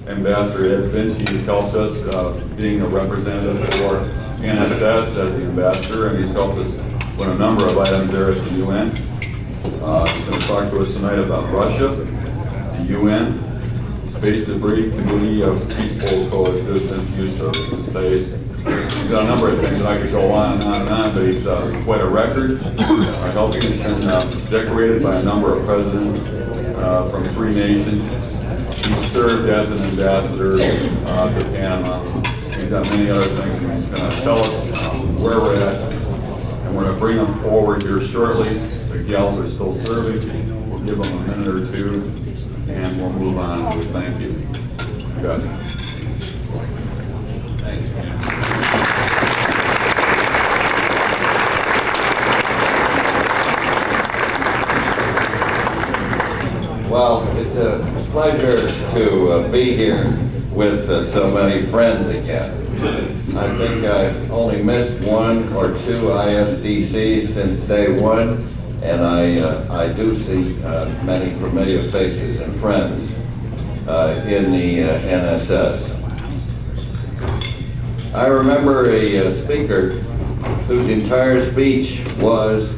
Ambassador Ed Finch. He's helped us being a representative for NSS as the ambassador, and he's helped us with a number of items there at the UN. He's going to talk to us tonight about Russia, the UN, space debris, community of peaceful coexistence, use of space. He's got a number of things that I could go on and on and on, but he's quite a record. I hope he's been decorated by a number of presidents from 3 nations. He served as an ambassador to Panama. He's got many other things, and he's going to tell us where we're at. And we're going to bring him forward here shortly. The gals are still serving. We'll give them a minute or two, and we'll move on. We thank you. Good. Thanks, man. Well, it's a pleasure to be here with so many friends again. I think I've only missed 1 or 2 ISDCs since day one, and I do see many familiar faces and friends in the NSS. I remember a speaker whose entire speech was,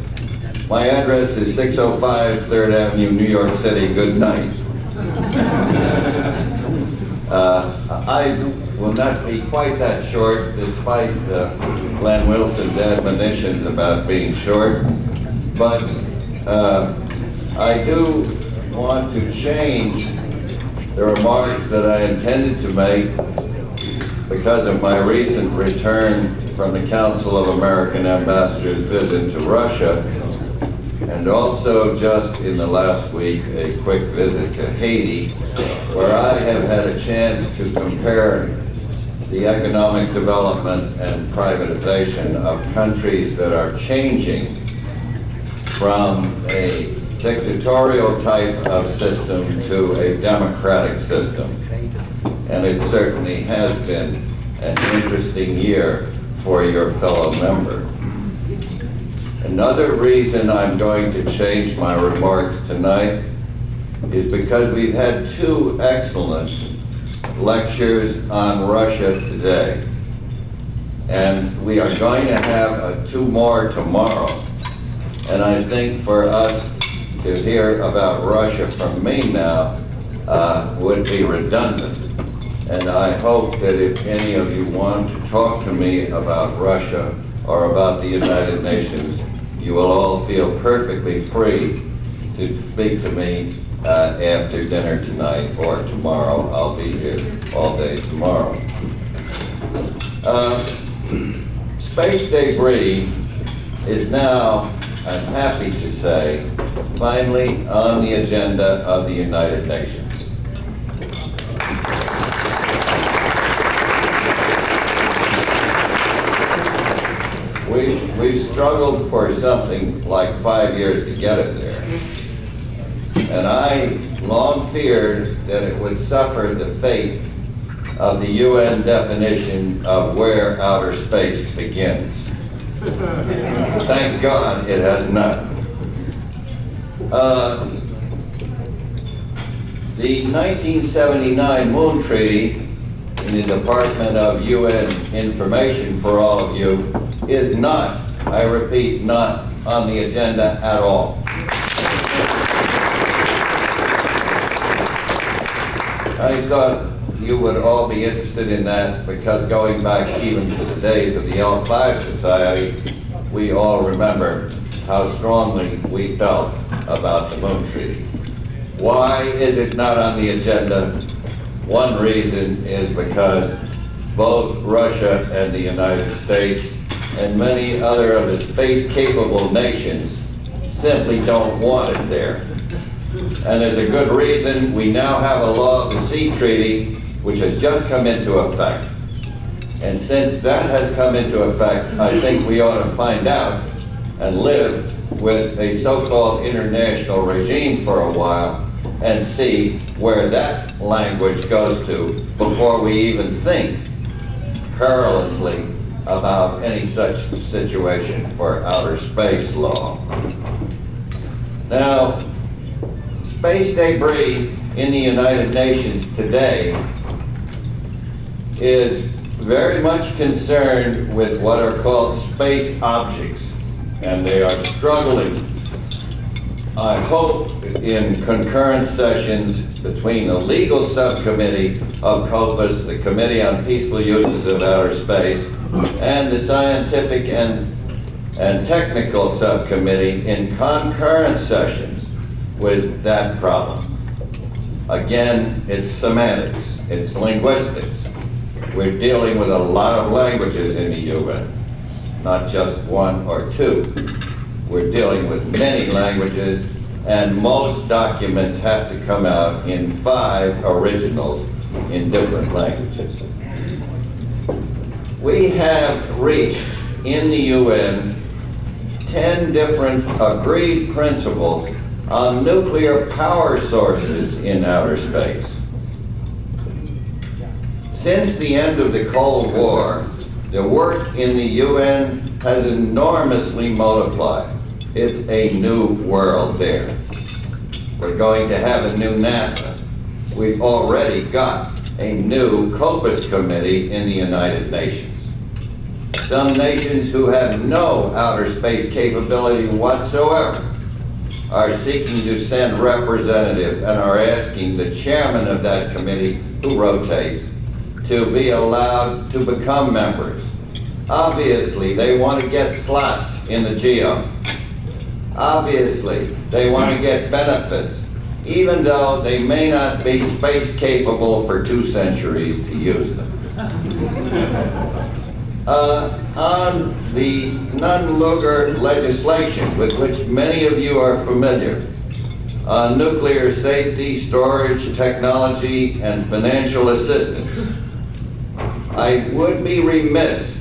"My address is 605 3rd Avenue, New York City, good night." I will not be quite that short, despite Glenn Wilson's admonitions about being short, but I do want to change the remarks that I intended to make because of my recent return from the Council of American Ambassadors visit to Russia, and also just in the last week a quick visit to Haiti, where I have had a chance to compare the economic development and privatization of countries that are changing from a dictatorial type of system to a democratic system. And it certainly has been an interesting year for your fellow member. Another reason I'm going to change my remarks tonight is because we've had 2 excellent lectures on Russia today. And we are going to have 2 more tomorrow. And I think for us to hear about Russia from me now would be redundant. And I hope that if any of you want to talk to me about Russia or about the United Nations, you will all feel perfectly free to speak to me after dinner tonight or tomorrow. I'll be here all day tomorrow. Space debris is now, I'm happy to say, finally on the agenda of the United Nations. We've struggled for something like 5 years to get it there. And I long feared that it would suffer the fate of the UN definition of where outer space begins. Thank God it has not. The 1979 Moon Treaty in the Department of UN Information for all of you is not, I repeat, not on the agenda at all. I thought you would all be interested in that because going back even to the days of the L5 Society, we all remember how strongly we felt about the Moon Treaty. Why is it not on the agenda? One reason is because both Russia and the United States and many other of the space-capable nations simply don't want it there. And there's a good reason. We now have a Law of the Sea Treaty, which has just come into effect. And since that has come into effect, I think we ought to find out and live with a so-called international regime for a while and see where that language goes to before we even think perilously about any such situation for outer space law. Now, space debris in the United Nations today is very much concerned with what are called space objects, and they are struggling, I hope, in concurrent sessions between the legal subcommittee of COPUS, the Committee on Peaceful Uses of Outer Space, and the scientific and technical subcommittee in concurrent sessions with that problem. Again, it's semantics, it's linguistics. We're dealing with a lot of languages in the UN, not just one or two. We're dealing with many languages, and most documents have to come out in 5 originals in different languages. We have reached in the UN 10 different agreed principles on nuclear power sources in outer space. Since the end of the Cold War, the work in the UN has enormously multiplied. It's a new world there. We're going to have a new NASA. We've already got a new COPUS committee in the United Nations. Some nations who have no outer space capability whatsoever are seeking to send representatives and are asking the chairman of that committee, who rotates, to be allowed to become members. Obviously, they want to get slots in the GEO. Obviously, they want to get benefits, even though they may not be space capable for 2 centuries to use them. On the non-Lugar legislation, with which many of you are familiar, on nuclear safety, storage, technology, and financial assistance, I would be remiss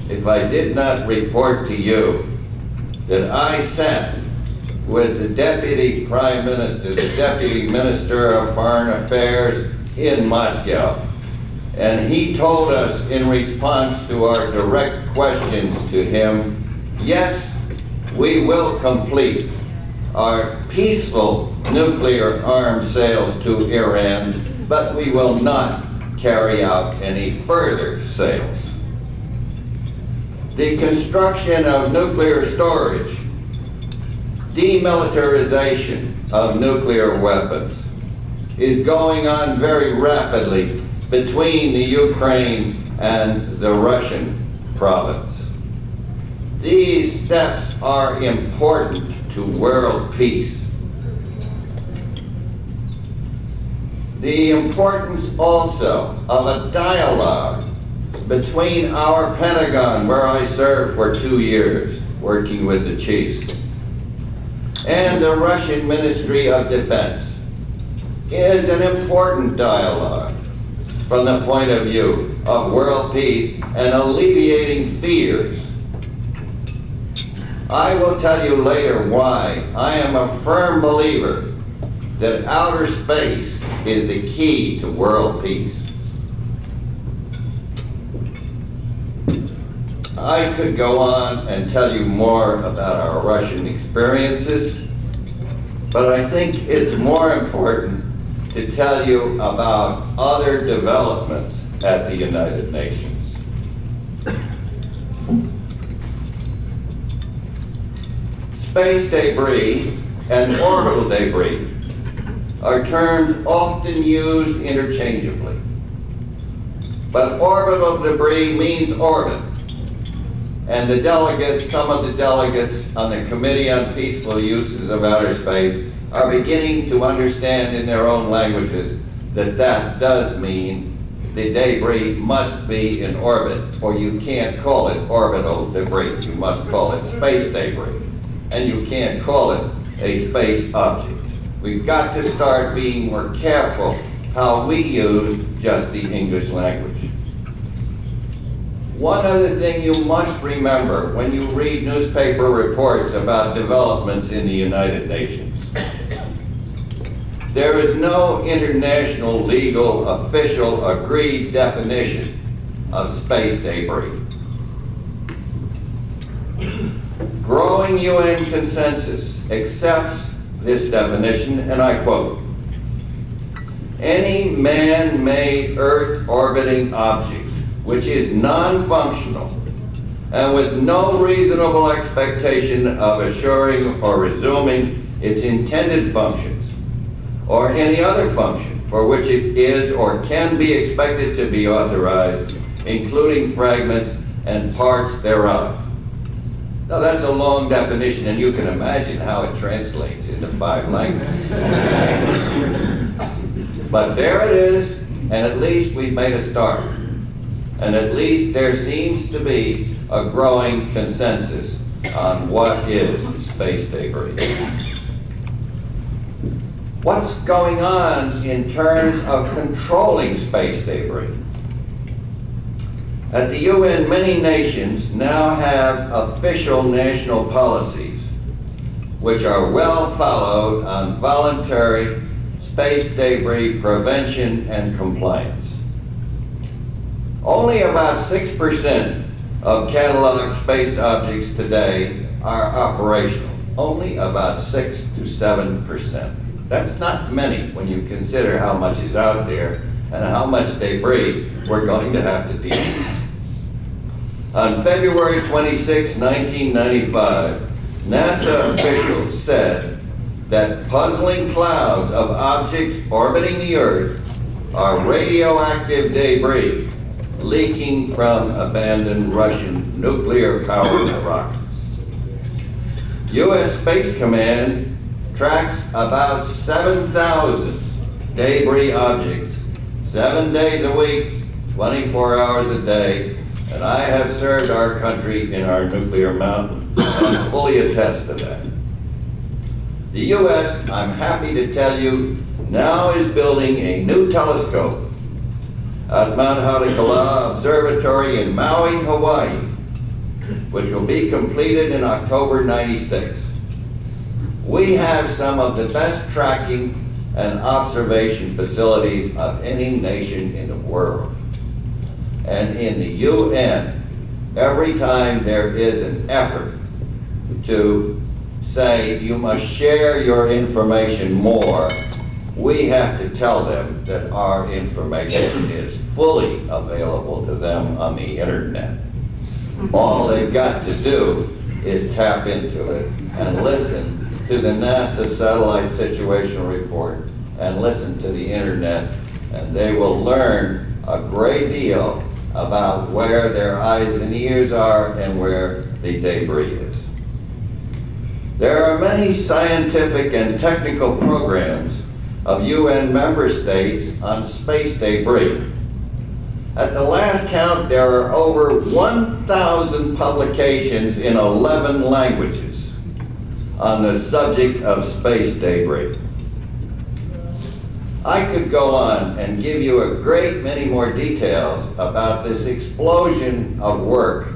if I did not report to you that I sat with the Deputy Prime Minister, the Deputy Minister of Foreign Affairs in Moscow. And he told us in response to our direct questions to him, yes, we will complete our peaceful nuclear arms sales to Iran, but we will not carry out any further sales. The construction of nuclear storage, demilitarization of nuclear weapons is going on very rapidly between the Ukraine and the Russian province. These steps are important to world peace. The importance also of a dialogue between our Pentagon, where I served for 2 years, working with the chiefs, and the Russian Ministry of Defense is an important dialogue from the point of view of world peace and alleviating fears. I will tell you later why I am a firm believer that outer space is the key to world peace. I could go on and tell you more about our Russian experiences, but I think it's more important to tell you about other developments at the United Nations. Space debris and orbital debris are terms often used interchangeably. But orbital debris means orbit. And the delegates, some of the delegates on the Committee on Peaceful Uses of Outer Space are beginning to understand in their own languages that that does mean the debris must be in orbit, or you can't call it orbital debris. You must call it space debris. And you can't call it a space object. We've got to start being more careful how we use just the English language. One other thing you must remember when you read newspaper reports about developments in the United Nations. There is no international, legal, official, agreed definition of space debris. Growing UN consensus accepts this definition, and I quote, "Any man-made Earth-orbiting object which is non-functional, and with no reasonable expectation of assuring or resuming its intended functions, or any other function for which it is or can be expected to be authorized, including fragments and parts thereof. Now that's a long definition, and you can imagine how it translates into 5 languages. But there it is, and at least we've made a start. And at least there seems to be a growing consensus on what is space debris. What's going on in terms of controlling space debris? At the UN, many nations now have official national policies which are well followed on voluntary space debris prevention and compliance. Only about 6% of cataloged space objects today are operational. Only about 6 to 7%. That's not many when you consider how much is out there and how much debris we're going to have to deal with. On February 26, 1995, NASA officials said that puzzling clouds of objects orbiting the Earth are radioactive debris leaking from abandoned Russian nuclear-powered rockets. U.S. Space Command tracks about 7,000 debris objects, 7 days a week, 24 hours a day, and I have served our country in our nuclear mountain and fully attest to that. The U.S., I'm happy to tell you, now is building a new telescope at Mount Haleakala Observatory in Maui, Hawaii, which will be completed in October '96. We have some of the best tracking and observation facilities of any nation in the world. And in the UN, every time there is an effort to say you must share your information more, we have to tell them that our information is fully available to them on the internet. All they've got to do is tap into it and listen to the NASA Satellite Situational Report and listen to the internet, and they will learn a great deal about where their eyes and ears are and where the debris is. There are many scientific and technical programs of UN member states on space debris. At the last count, there are over 1,000 publications in 11 languages on the subject of space debris. I could go on and give you a great many more details about this explosion of work,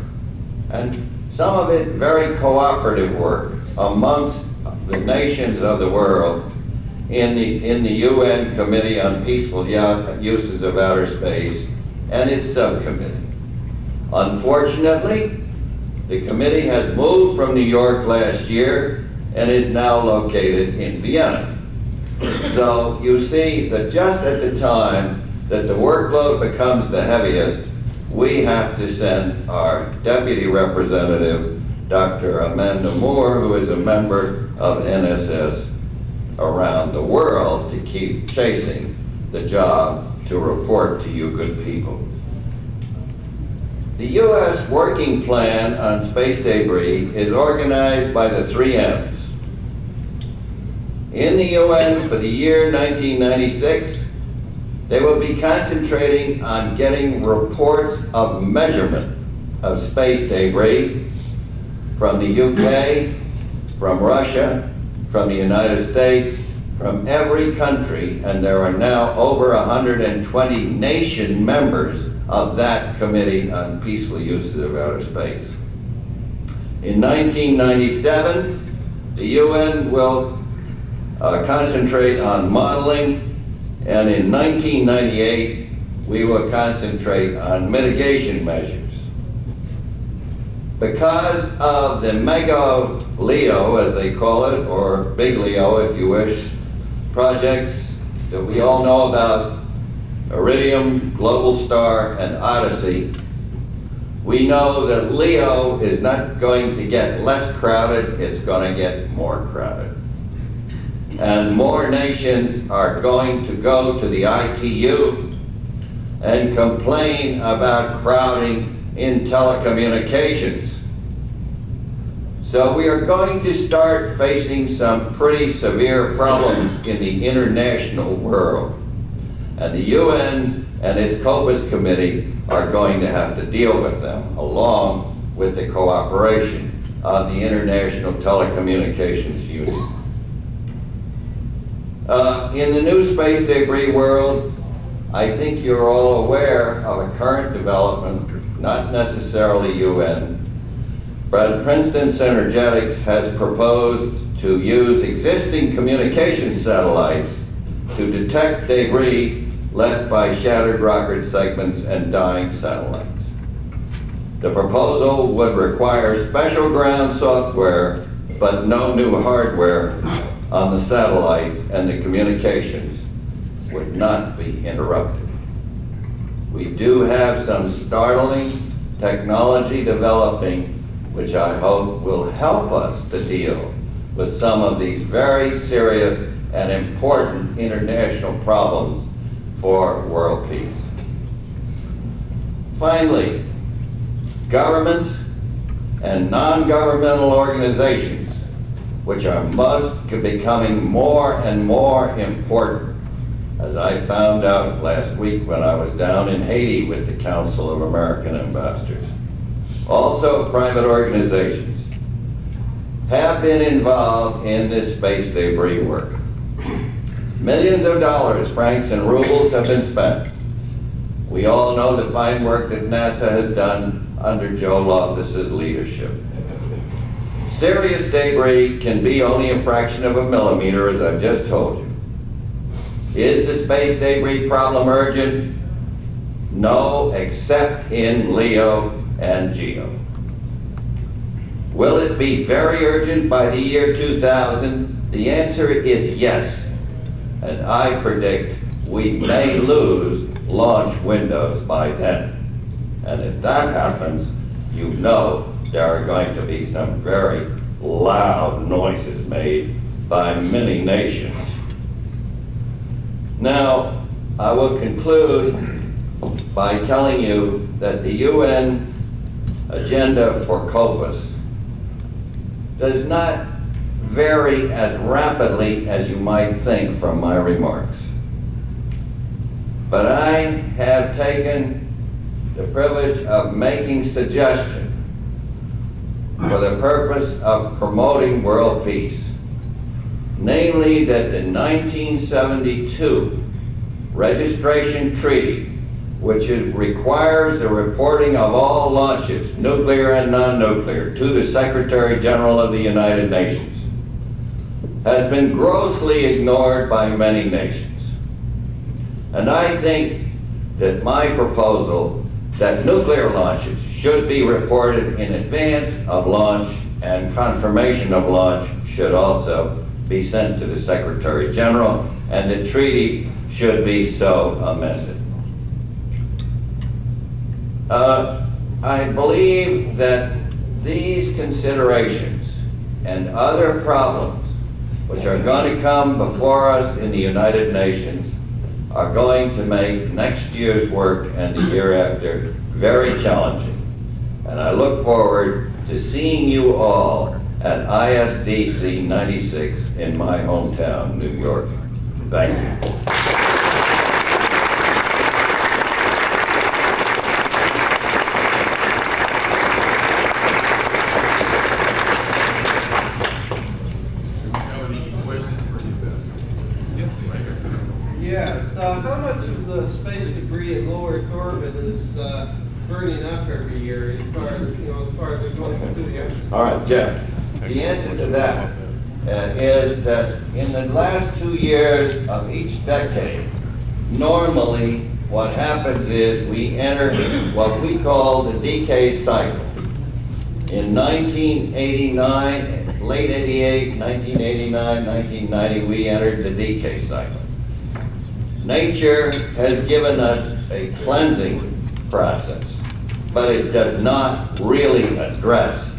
and some of it very cooperative work amongst the nations of the world in the UN Committee on Peaceful Uses of Outer Space and its subcommittee. Unfortunately, the committee has moved from New York last year and is now located in Vienna. So you see that just at the time that the workload becomes the heaviest, we have to send our deputy representative, Dr. Amanda Moore, who is a member of NSS around the world, to keep chasing the job to report to you good people. The U.S. working plan on space debris is organized by the 3 M's. In the UN for the year 1996, they will be concentrating on getting reports of measurement of space debris from the UK, from Russia, from the United States, from every country, and there are now over 120 nation members of that Committee on Peaceful Uses of Outer Space. In 1997, the UN will concentrate on modeling, and in 1998, we will concentrate on mitigation measures. Because of the Mega LEO, as they call it, or Big LEO if you wish, projects that we all know about, Iridium, Global Star, and Odyssey, we know that LEO is not going to get less crowded, it's going to get more crowded. And more nations are going to go to the ITU and complain about crowding in telecommunications. So we are going to start facing some pretty severe problems in the international world. And the UN and its COPAS committee are going to have to deal with them, along with the cooperation of the International Telecommunications Union. In the new space debris world, I think you're all aware of a current development, not necessarily UN, but Princeton Synergetics has proposed to use existing communication satellites to detect debris left by shattered rocket segments and dying satellites. The proposal would require special ground software, but no new hardware on the satellites, and the communications would not be interrupted. We do have some startling technology developing, which I hope will help us to deal with some of these very serious and important international problems for world peace. Finally, governments and non-governmental organizations, which are becoming more and more important, as I found out last week when I was down in Haiti with the Council of American Ambassadors. Also, private organizations have been involved in this space debris work. Millions of dollars, francs and rubles, have been spent. We all know the fine work that NASA has done under Joe Loftus's leadership. Serious debris can be only a fraction of a millimeter, as I've just told you. Is the space debris problem urgent? No, except in LEO and GEO. Will it be very urgent by the year 2000? The answer is yes. And I predict we may lose launch windows by then. And if that happens, you know there are going to be some very loud noises made by many nations. Now, I will conclude by telling you that the UN agenda for COPAS does not vary as rapidly as you might think from my remarks. But I have taken the privilege of making suggestions for the purpose of promoting world peace. Namely, that the 1972 registration treaty, which requires the reporting of all launches, nuclear and non-nuclear, to the Secretary General of the United Nations, has been grossly ignored by many nations. And I think that my proposal that nuclear launches should be reported in advance of launch and confirmation of launch should also be sent to the Secretary General, and the treaty should be so amended. I believe that these considerations and other problems which are going to come before us in the United Nations are going to make next year's work and the year after very challenging. And I look forward to seeing you all at ISDC 96 in my hometown, New York. Thank you. Yes, how much of the space debris in low Earth orbit is burning up every year as far as, as far as going through the ocean? All right, Jeff. The answer to that is that in the last 2 years of each decade, normally what happens is we enter what we call the decay cycle. In 1989, late 88, 1989, 1990, we entered the decay cycle. Nature has given us a cleansing process, but it does not really address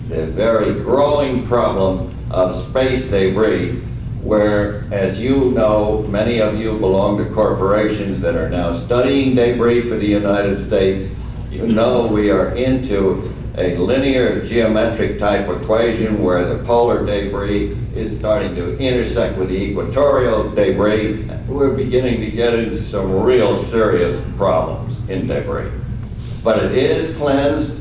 the very growing problem of space debris, where, as you know, many of you belong to corporations that are now studying debris for the United States. You know we are into a linear geometric type equation where the polar debris is starting to intersect with the equatorial debris. We're beginning to get into some real serious problems in debris. But it is cleansed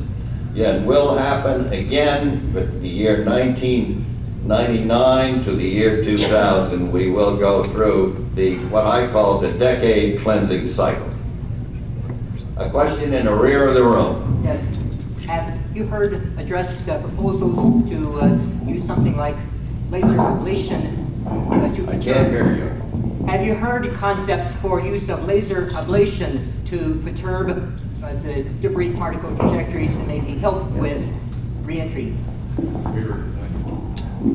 and will happen again with the year 1999 to the year 2000. We will go through what I call the decade cleansing cycle. A question in the rear of the room. Yes. Have you heard addressed proposals to use something like laser ablation to I can't hear you. Have you heard concepts for use of laser ablation to perturb the debris particle trajectories and maybe help with reentry?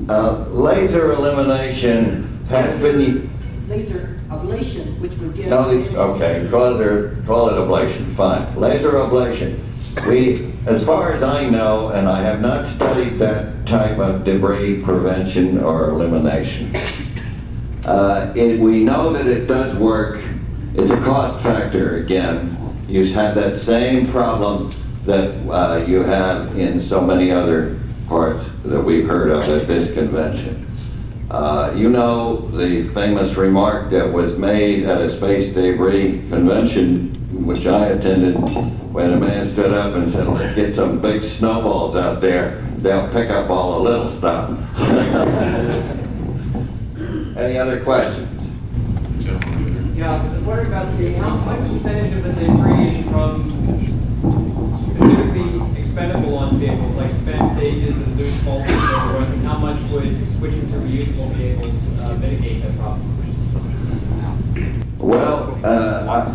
Laser elimination has been... Laser ablation, which would give... No, okay, call it ablation, fine. Laser ablation. As far as I know, and I have not studied that type of debris prevention or elimination, we know that it does work. It's a cost factor again. You have that same problem that you have in so many other parts that we've heard of at this convention. You know the famous remark that was made at a space debris convention which I attended, when a man stood up and said, "Let's get some big snowballs out there. They'll pick up all the little stuff." Any other questions? Yeah, what about what percentage of the debris is from specifically expendable launch vehicles, like spent stages and loose bolts and so forth, and how much would switching to reusable vehicles mitigate that problem? Well,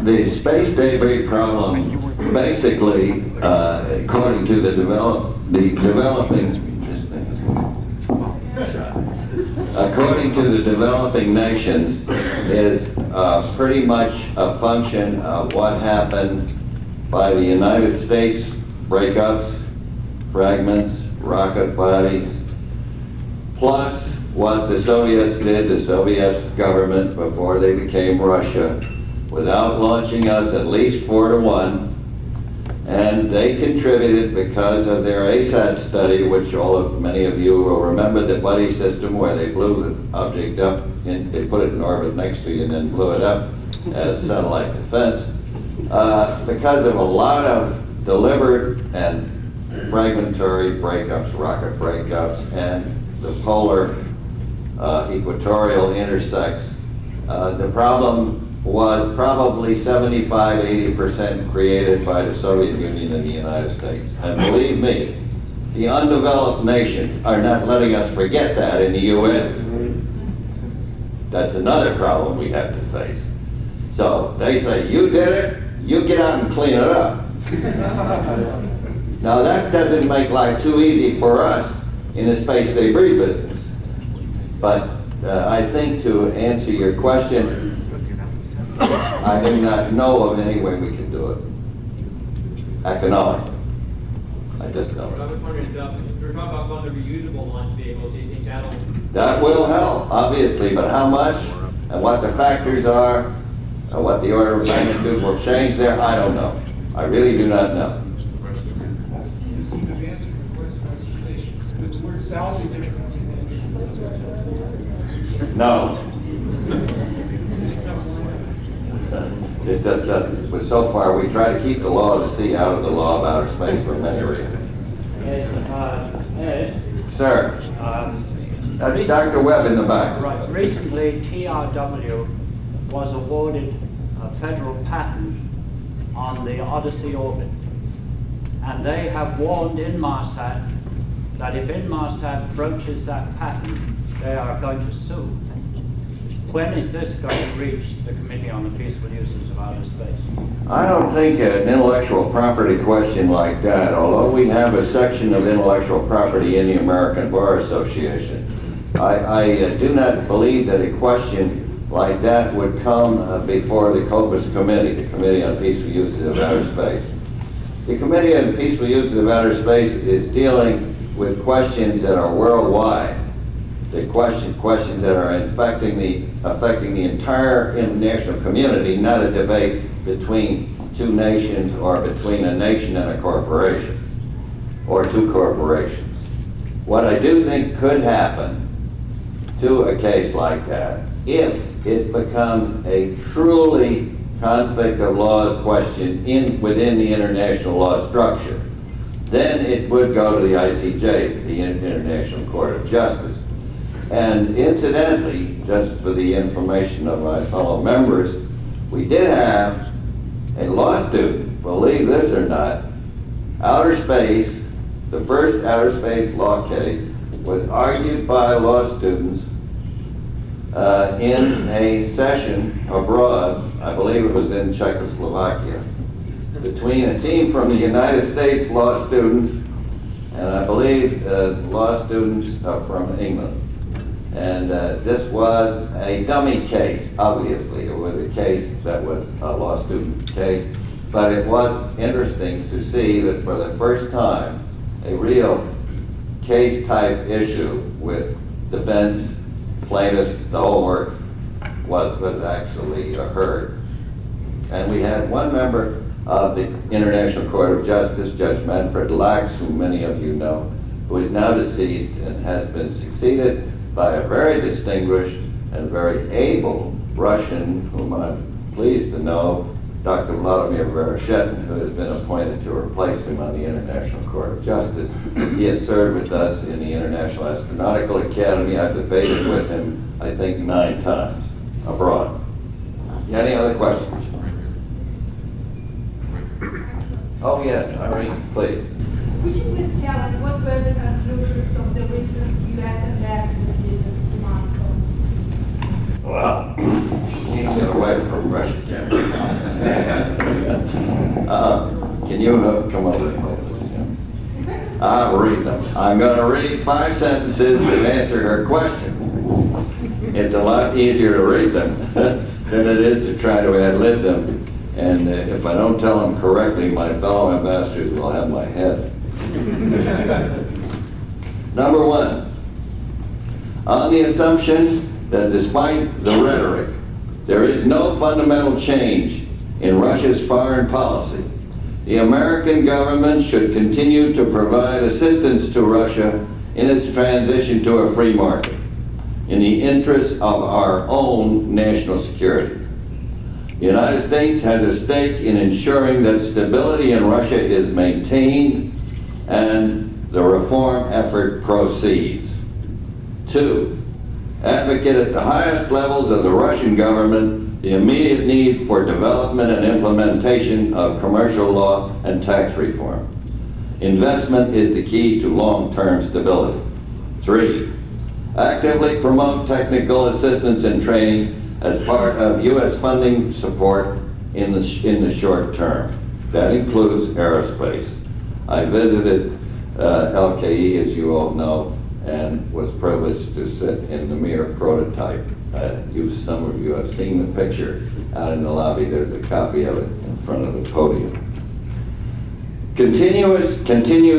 the space debris problem, basically, according to the developing nations, is pretty much a function of what happened by the United States breakups, fragments, rocket bodies, plus what the Soviets did, the Soviet government, before they became Russia, without launching us at least 4-1. And they contributed because of their ASAT study, which many of you will remember, the buddy system where they blew the object up, and they put it in orbit next to you and then blew it up as satellite defense. Because of a lot of deliberate and fragmentary breakups, rocket breakups, and the polar equatorial intersects, the problem was probably 75–80% created by the Soviet Union and the United States. And believe me, the undeveloped nations are not letting us forget that in the UN. That's another problem we have to face. So they say, "You did it, you get out and clean it up." Now that doesn't make life too easy for us in the space debris business. But I think to answer your question, I do not know of any way we can do it economically. I just don't. But I was wondering, if you're talking about going to reusable launch vehicles, do you think That will help, obviously, but how much and what the factors are, and what the order of magnitude will change there, I don't know. I really do not know. You seem to have answered the question I was saying. Does the word salvage different? No. It just doesn't. But so far, we try to keep the law of the sea out of the law of outer space for many reasons. Ed, Sir, that's Dr. Webb in the back. right. Recently, TRW was awarded a federal patent on the Odyssey orbit. And they have warned Inmarsat that if Inmarsat broaches that patent, they are going to sue. When is this going to reach the Committee on the Peaceful Uses of Outer Space? I don't think an intellectual property question like that, although we have a section of intellectual property in the American Bar Association, I do not believe that a question like that would come before the COPUS Committee, the Committee on Peaceful Uses of Outer Space. The Committee on Peaceful Uses of Outer Space is dealing with questions that are worldwide, the questions that are affecting the entire international community, not a debate between two nations or between a nation and a corporation, or two corporations. What I do think could happen to a case like that, if it becomes a truly conflict of laws question within the international law structure, then it would go to the ICJ, the International Court of Justice. And incidentally, just for the information of my fellow members, we did have a law student, believe this or not, outer space, the first outer space law case was argued by law students in a session abroad, I believe it was in Czechoslovakia, between a team from the United States law students and I believe law students from England. And this was a dummy case, obviously. It was a case that was a law student case, but it was interesting to see that for the first time, a real case type issue with defense, plaintiffs, the whole works, was actually heard. And we had one member of the International Court of Justice, Judge Manfred Lacks, who many of you know, who is now deceased and has been succeeded by a very distinguished and very able Russian, whom I'm pleased to know, Dr. Vladimir Vereshchetin, who has been appointed to replace him on the International Court of Justice. He has served with us in the International Astronautical Academy. I've debated with him, I think, 9 times abroad. Any other questions? Oh yes, Irene, please. Could you please tell us what were the conclusions of the recent U.S. ambassador's visits to Moscow? Well, you can't get away from Russia, can you? Can you come over there? I'll read them. I'm going to read 5 sentences that answer her question. It's a lot easier to read them than it is to try to ad-lib them. And if I don't tell them correctly, my fellow ambassadors will have my head. Number 1, on the assumption that despite the rhetoric, there is no fundamental change in Russia's foreign policy, the American government should continue to provide assistance to Russia in its transition to a free market, in the interest of our own national security. The United States has a stake in ensuring that stability in Russia is maintained and the reform effort proceeds. 2, advocate at the highest levels of the Russian government the immediate need for development and implementation of commercial law and tax reform. Investment is the key to long-term stability. 3, actively promote technical assistance and training as part of U.S. funding support in the short term. That includes aerospace. I visited LKE, as you all know, and was privileged to sit in the Mir prototype. Some of you have seen the picture out in the lobby. There's a copy of it in front of the podium. Continue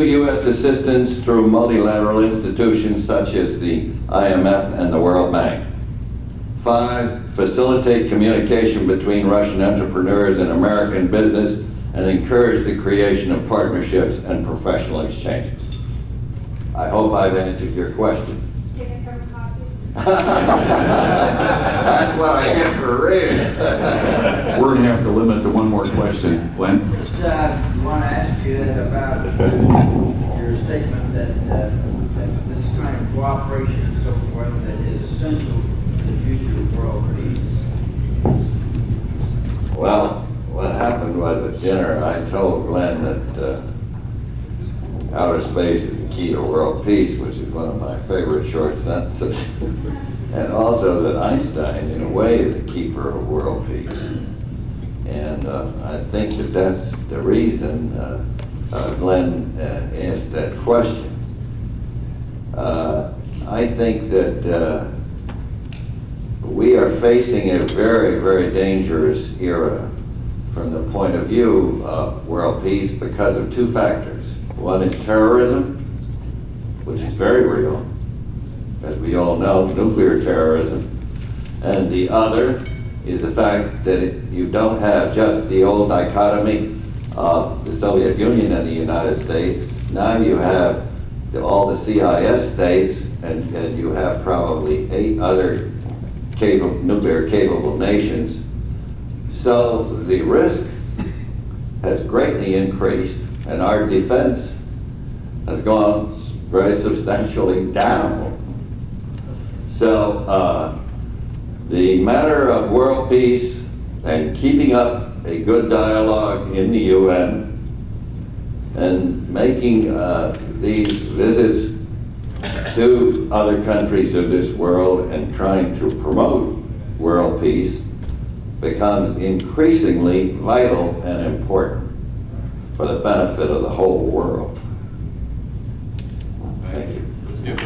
U.S. assistance through multilateral institutions such as the IMF and the World Bank. 5, facilitate communication between Russian entrepreneurs and American business and encourage the creation of partnerships and professional exchanges. I hope I've answered your question. Can I have a copy? That's what I get for reading. We're going to have to limit to one more question. Glenn? Just want to ask you about your statement that this kind of cooperation and so forth that is essential to the future of world peace. Well, what happened was at dinner, I told Glenn that outer space is the key to world peace, which is one of my favorite short sentences, and also that Einstein, in a way, is a keeper of world peace. And I think that that's the reason Glenn asked that question. I think that we are facing a very, very dangerous era from the point of view of world peace because of two factors. One is terrorism, which is very real, as we all know, nuclear terrorism. And the other is the fact that you don't have just the old dichotomy of the Soviet Union and the United States. Now you have all the CIS states, and you have probably 8 other nuclear capable nations. So the risk has greatly increased, and our defense has gone very substantially down. So the matter of world peace and keeping up a good dialogue in the UN and making these visits to other countries of this world and trying to promote world peace becomes increasingly vital and important for the benefit of the whole world. Thank you. Let's give